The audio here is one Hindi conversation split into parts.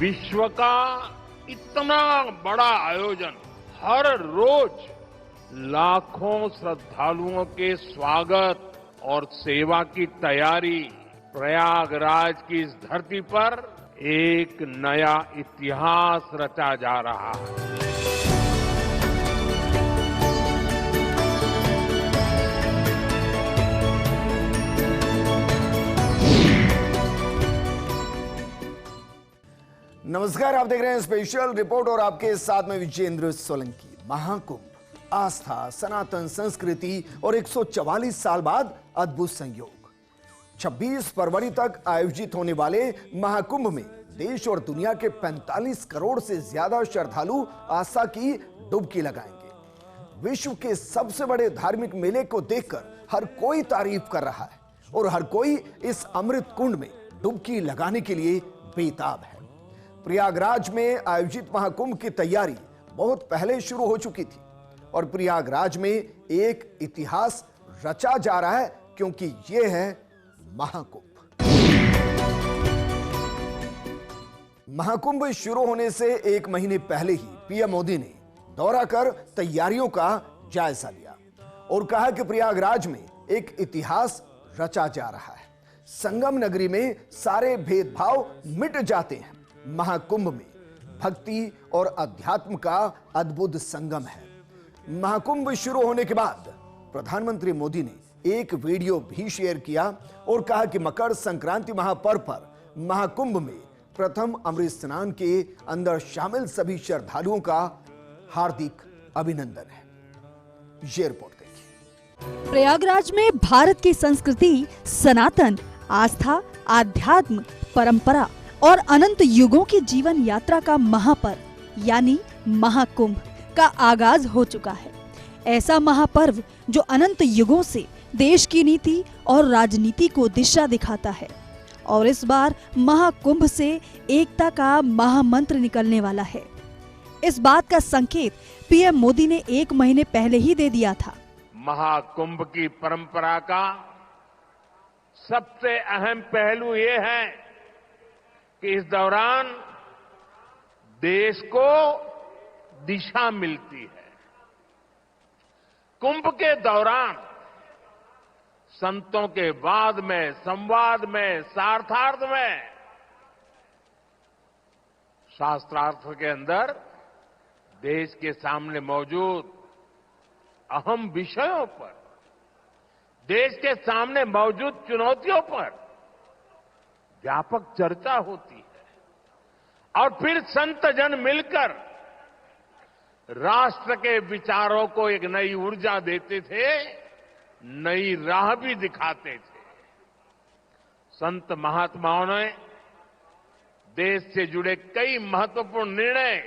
विश्व का इतना बड़ा आयोजन, हर रोज लाखों श्रद्धालुओं के स्वागत और सेवा की तैयारी, प्रयागराज की इस धरती पर एक नया इतिहास रचा जा रहा है। नमस्कार, आप देख रहे हैं स्पेशल रिपोर्ट और आपके साथ में विजेंद्र सोलंकी। महाकुंभ, आस्था, सनातन संस्कृति और 144 साल बाद अद्भुत संयोग। 26 फरवरी तक आयोजित होने वाले महाकुंभ में देश और दुनिया के 45 करोड़ से ज्यादा श्रद्धालु आस्था की डुबकी लगाएंगे। विश्व के सबसे बड़े धार्मिक मेले को देखकर हर कोई तारीफ कर रहा है और हर कोई इस अमृत कुंड में डुबकी लगाने के लिए बेताब है। प्रयागराज में आयोजित महाकुंभ की तैयारी बहुत पहले शुरू हो चुकी थी और प्रयागराज में एक इतिहास रचा जा रहा है, क्योंकि यह है महाकुंभ। महाकुंभ शुरू होने से एक महीने पहले ही पीएम मोदी ने दौरा कर तैयारियों का जायजा लिया और कहा कि प्रयागराज में एक इतिहास रचा जा रहा है। संगम नगरी में सारे भेदभाव मिट जाते हैं। महाकुंभ में भक्ति और अध्यात्म का अद्भुत संगम है। महाकुंभ शुरू होने के बाद प्रधानमंत्री मोदी ने एक वीडियो भी शेयर किया और कहा कि मकर संक्रांति महापर्व पर महाकुंभ में प्रथम अमृत स्नान के अंदर शामिल सभी श्रद्धालुओं का हार्दिक अभिनंदन है। ये रिपोर्ट देखिए। प्रयागराज में भारत की संस्कृति, सनातन, आस्था, आध्यात्म, परंपरा और अनंत युगों की जीवन यात्रा का महापर्व यानी महाकुंभ का आगाज हो चुका है। ऐसा महापर्व जो अनंत युगों से देश की नीति और राजनीति को दिशा दिखाता है और इस बार महाकुंभ से एकता का महामंत्र निकलने वाला है। इस बात का संकेत पीएम मोदी ने एक महीने पहले ही दे दिया था। महाकुंभ की परंपरा का सबसे अहम पहलू ये है कि इस दौरान देश को दिशा मिलती है। कुंभ के दौरान संतों के वाद में, संवाद में, शास्त्रार्थ में, शास्त्रार्थ के अंदर देश के सामने मौजूद अहम विषयों पर, देश के सामने मौजूद चुनौतियों पर व्यापक चर्चा होती है और फिर संत जन मिलकर राष्ट्र के विचारों को एक नई ऊर्जा देते थे, नई राह भी दिखाते थे। संत महात्माओं ने देश से जुड़े कई महत्वपूर्ण निर्णय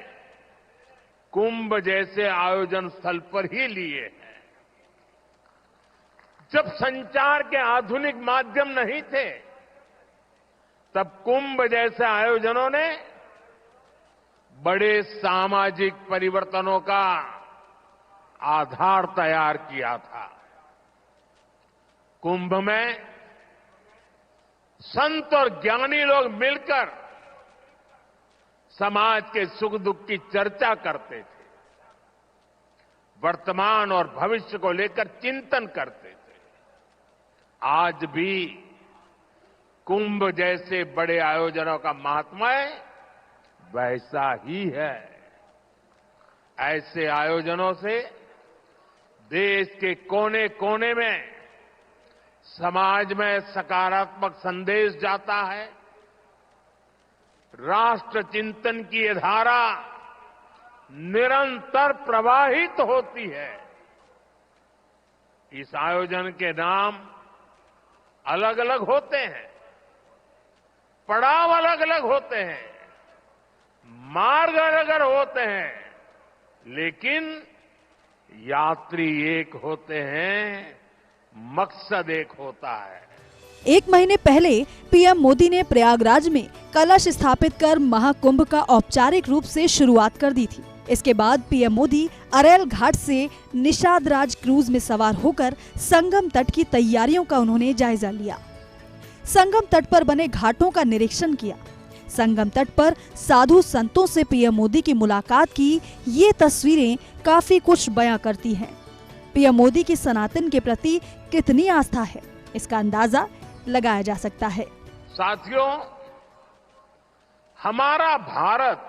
कुंभ जैसे आयोजन स्थल पर ही लिए हैं। जब संचार के आधुनिक माध्यम नहीं थे, तब कुंभ जैसे आयोजनों ने बड़े सामाजिक परिवर्तनों का आधार तैयार किया था। कुंभ में संत और ज्ञानी लोग मिलकर समाज के सुख दुख की चर्चा करते थे, वर्तमान और भविष्य को लेकर चिंतन करते थे। आज भी कुंभ जैसे बड़े आयोजनों का महात्म्य वैसा ही है। ऐसे आयोजनों से देश के कोने कोने में समाज में सकारात्मक संदेश जाता है। राष्ट्र चिंतन की ये धारा निरंतर प्रवाहित होती है। इस आयोजन के नाम अलग अलग होते हैं, पड़ाव अलग अलग होते हैं, मार्ग अलग अलग होते हैं, लेकिन यात्री एक होते हैं, मकसद एक होता है। एक महीने पहले पीएम मोदी ने प्रयागराज में कलश स्थापित कर महाकुंभ का औपचारिक रूप से शुरुआत कर दी थी। इसके बाद पीएम मोदी अरेल घाट से निषाद राज क्रूज में सवार होकर संगम तट की तैयारियों का उन्होंने जायजा लिया। संगम तट पर बने घाटों का निरीक्षण किया। संगम तट पर साधु संतों से पीएम मोदी की मुलाकात की ये तस्वीरें काफी कुछ बयां करती हैं। पीएम मोदी की सनातन के प्रति कितनी आस्था है, इसका अंदाजा लगाया जा सकता है। साथियों, हमारा भारत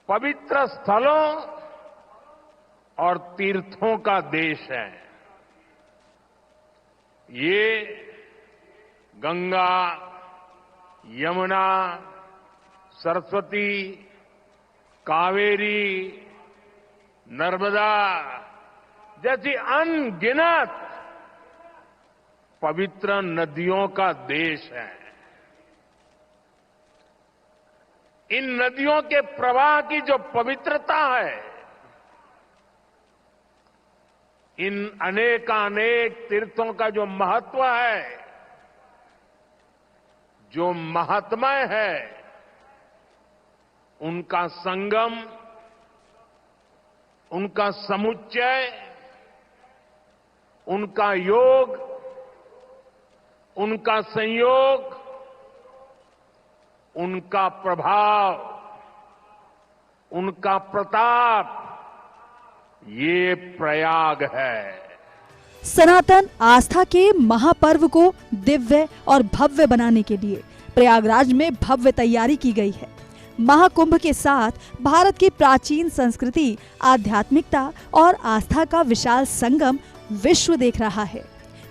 पवित्र स्थलों और तीर्थों का देश है। ये गंगा, यमुना, सरस्वती, कावेरी, नर्मदा जैसी अनगिनत पवित्र नदियों का देश है। इन नदियों के प्रवाह की जो पवित्रता है, इन अनेकानेक तीर्थों का जो महत्व है, जो महात्म्य है, उनका संगम, उनका समुच्चय, उनका योग, उनका संयोग, उनका प्रभाव, उनका प्रताप, ये प्रयाग है। सनातन आस्था के महापर्व को दिव्य और भव्य बनाने के लिए प्रयागराज में भव्य तैयारी की गई है। महाकुंभ के साथ भारत की प्राचीन संस्कृति, आध्यात्मिकता और आस्था का विशाल संगम विश्व देख रहा है।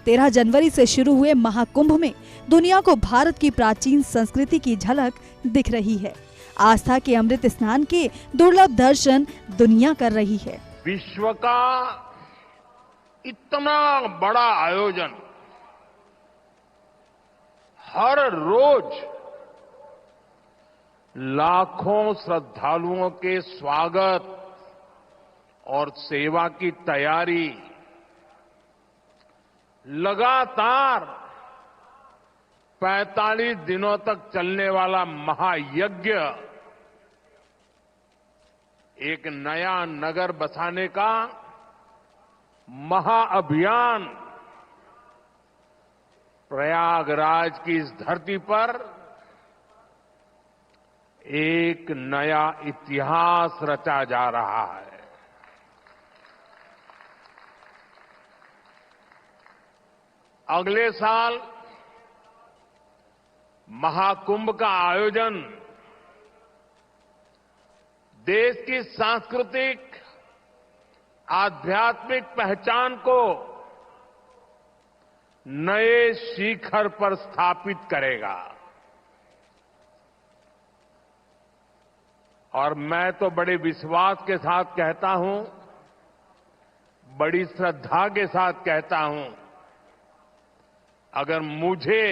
13 जनवरी से शुरू हुए महाकुंभ में दुनिया को भारत की प्राचीन संस्कृति की झलक दिख रही है। आस्था के अमृत स्नान के दुर्लभ दर्शन दुनिया कर रही है। विश्व का इतना बड़ा आयोजन हर रोज लाखों श्रद्धालुओं के स्वागत और सेवा की तैयारी, लगातार 45 दिनों तक चलने वाला महायज्ञ, एक नया नगर बसाने का महाअभियान प्रयागराज की इस धरती पर एक नया इतिहास रचा जा रहा है। अगले साल महाकुंभ का आयोजन देश की सांस्कृतिक, आध्यात्मिक पहचान को नए शिखर पर स्थापित करेगा। और मैं तो बड़े विश्वास के साथ कहता हूं, बड़ी श्रद्धा के साथ कहता हूं, अगर मुझे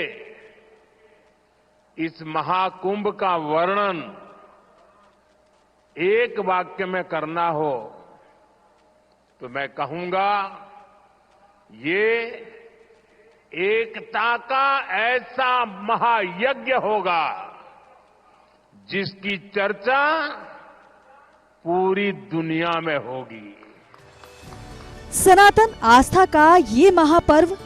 इस महाकुंभ का वर्णन एक वाक्य में करना हो तो मैं कहूंगा, ये एकता का ऐसा महायज्ञ होगा जिसकी चर्चा पूरी दुनिया में होगी। सनातन आस्था का ये महापर्व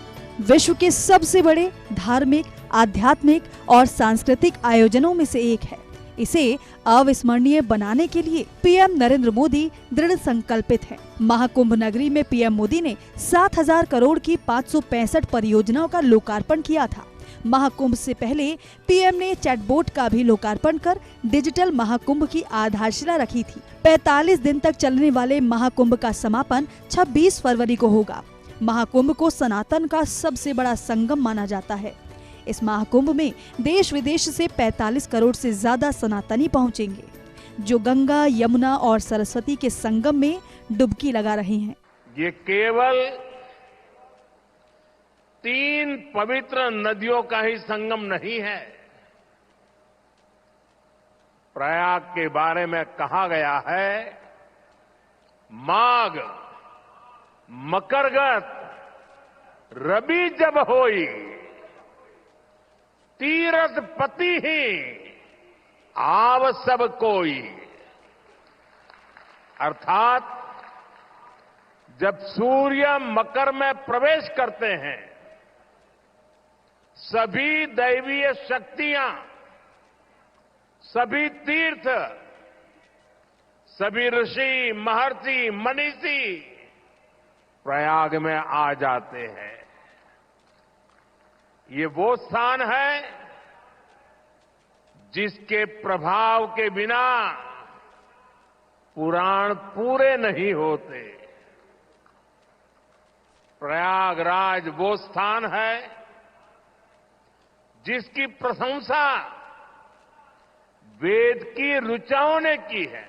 विश्व के सबसे बड़े धार्मिक, आध्यात्मिक और सांस्कृतिक आयोजनों में से एक है। इसे अविस्मरणीय बनाने के लिए पीएम नरेंद्र मोदी दृढ़ संकल्पित हैं। महाकुंभ नगरी में पीएम मोदी ने 7,000 करोड़ की 565 परियोजनाओं का लोकार्पण किया था। महाकुंभ से पहले पीएम ने चैटबोट का भी लोकार्पण कर डिजिटल महाकुंभ की आधारशिला रखी थी। 45 दिन तक चलने वाले महाकुंभ का समापन 26 फरवरी को होगा। महाकुंभ को सनातन का सबसे बड़ा संगम माना जाता है। इस महाकुंभ में देश विदेश से 45 करोड़ से ज्यादा सनातनी पहुंचेंगे, जो गंगा, यमुना और सरस्वती के संगम में डुबकी लगा रहे हैं। ये केवल 3 पवित्र नदियों का ही संगम नहीं है। प्रयाग के बारे में कहा गया है, माघ मकरगत रवि जब होई, तीरथ पति ही आव सब कोई। अर्थात जब सूर्य मकर में प्रवेश करते हैं, सभी दैवीय शक्तियां सभी तीर्थ, सभी ऋषि, महर्षि, मनीषी प्रयाग में आ जाते हैं। ये वो स्थान है जिसके प्रभाव के बिना पुराण पूरे नहीं होते। प्रयागराज वो स्थान है जिसकी प्रशंसा वेद की ऋचाओं ने की है।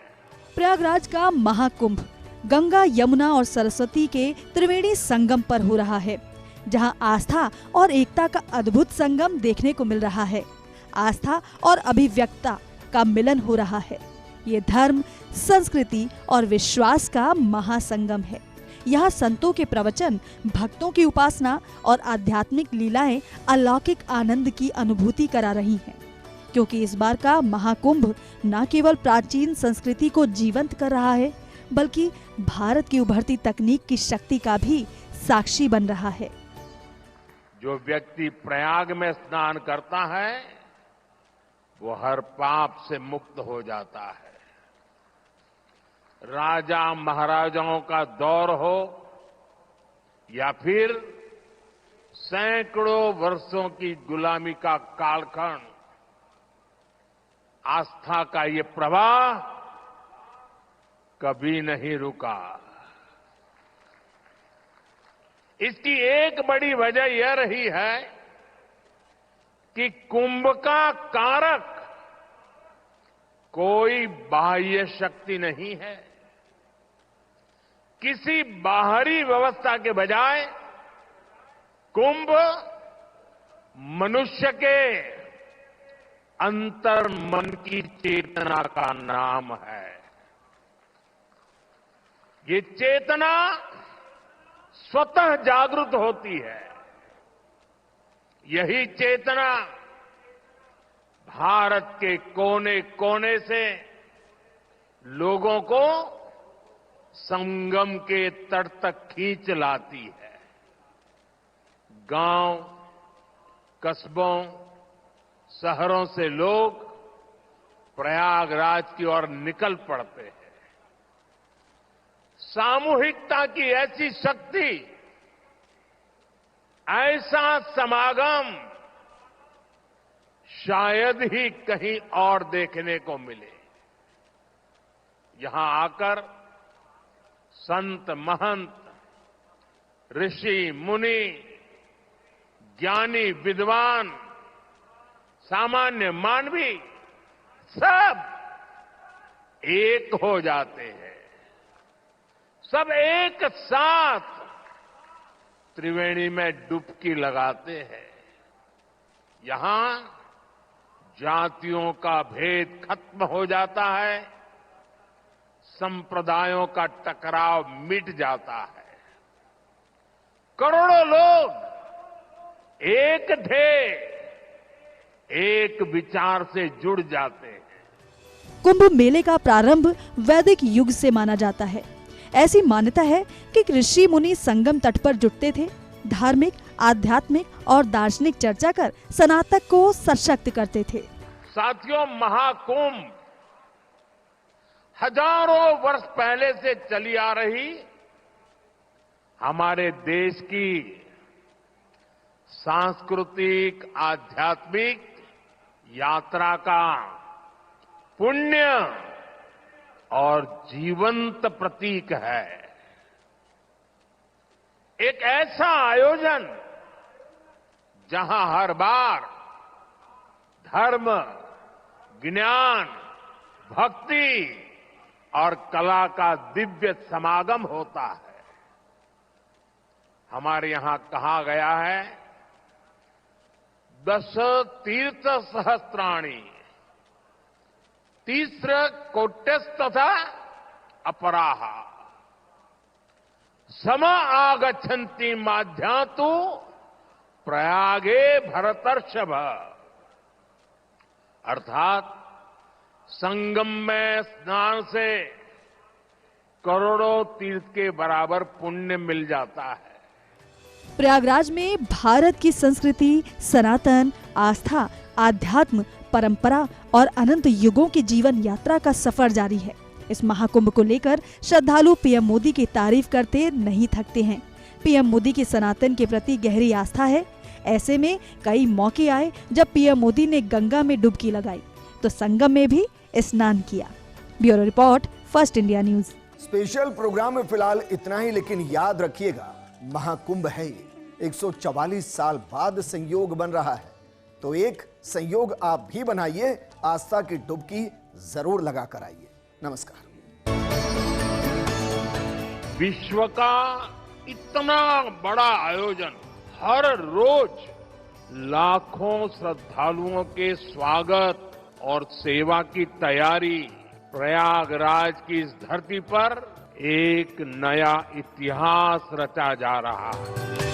प्रयागराज का महाकुंभ गंगा, यमुना और सरस्वती के त्रिवेणी संगम पर हो रहा है, जहां आस्था और एकता का अद्भुत संगम देखने को मिल रहा है। आस्था और अभिव्यक्ता का मिलन हो रहा है। ये धर्म, संस्कृति और विश्वास का महासंगम है। यहाँ संतों के प्रवचन, भक्तों की उपासना और आध्यात्मिक लीलाएं अलौकिक आनंद की अनुभूति करा रही हैं, क्योंकि इस बार का महाकुंभ न केवल प्राचीन संस्कृति को जीवंत कर रहा है, बल्कि भारत की उभरती तकनीक की शक्ति का भी साक्षी बन रहा है। जो व्यक्ति प्रयाग में स्नान करता है वो हर पाप से मुक्त हो जाता है। राजा महाराजाओं का दौर हो या फिर सैकड़ों वर्षों की गुलामी का कालखंड, आस्था का ये प्रवाह कभी नहीं रुका। इसकी एक बड़ी वजह यह रही है कि कुंभ का कारक कोई बाह्य शक्ति नहीं है। किसी बाहरी व्यवस्था के बजाय कुंभ मनुष्य के अंतर मन की चेतना का नाम है। ये चेतना स्वतः जागृत होती है। यही चेतना भारत के कोने कोने से लोगों को संगम के तट तक खींच लाती है। गांव, कस्बों, शहरों से लोग प्रयागराज की ओर निकल पड़ते हैं। सामूहिकता की ऐसी शक्ति, ऐसा समागम शायद ही कहीं और देखने को मिले। यहां आकर संत, महंत, ऋषि, मुनि, ज्ञानी, विद्वान, सामान्य मानवी सब एक हो जाते हैं। सब एक साथ त्रिवेणी में डुबकी लगाते हैं। यहां जातियों का भेद खत्म हो जाता है, संप्रदायों का टकराव मिट जाता है। करोड़ों लोग एक ध्येय, एक विचार से जुड़ जाते हैं। कुंभ मेले का प्रारंभ वैदिक युग से माना जाता है। ऐसी मान्यता है कि ऋषि मुनि संगम तट पर जुटते थे, धार्मिक, आध्यात्मिक और दार्शनिक चर्चा कर सनातक को सशक्त करते थे। साथियों, महाकुंभ हजारों वर्ष पहले से चली आ रही हमारे देश की सांस्कृतिक, आध्यात्मिक यात्रा का पुण्य और जीवंत प्रतीक है। एक ऐसा आयोजन जहां हर बार धर्म, ज्ञान, भक्ति और कला का दिव्य समागम होता है। हमारे यहां कहा गया है, 10 तीर्थ सहस्त्राणि तीस्र कोट्यस्तथा अपराहा सम आगच्छन्ति माध्यातु प्रयागे भरतर्षभ। अर्थात संगम में स्नान से करोड़ों तीर्थ के बराबर पुण्य मिल जाता है। प्रयागराज में भारत की संस्कृति, सनातन, आस्था, आध्यात्म, परंपरा और अनंत युगों की जीवन यात्रा का सफर जारी है। इस महाकुंभ को लेकर श्रद्धालु पीएम मोदी की तारीफ करते नहीं थकते हैं। पीएम मोदी की सनातन के प्रति गहरी आस्था है। ऐसे में कई मौके आए जब पीएम मोदी ने गंगा में डुबकी लगाई तो संगम में भी स्नान किया। Bureau report, first India news. Special programme में फिलहाल इतना ही, लेकिन याद रखिएगा महाकुंभ है ये, 144 साल बाद संयोग बन रहा है, तो एक संयोग आप भी बनाइए, आस्था की डुबकी जरूर लगा कर आइए। नमस्कार। विश्व का इतना बड़ा आयोजन, हर रोज लाखों श्रद्धालुओं के स्वागत और सेवा की तैयारी, प्रयागराज की इस धरती पर एक नया इतिहास रचा जा रहा है।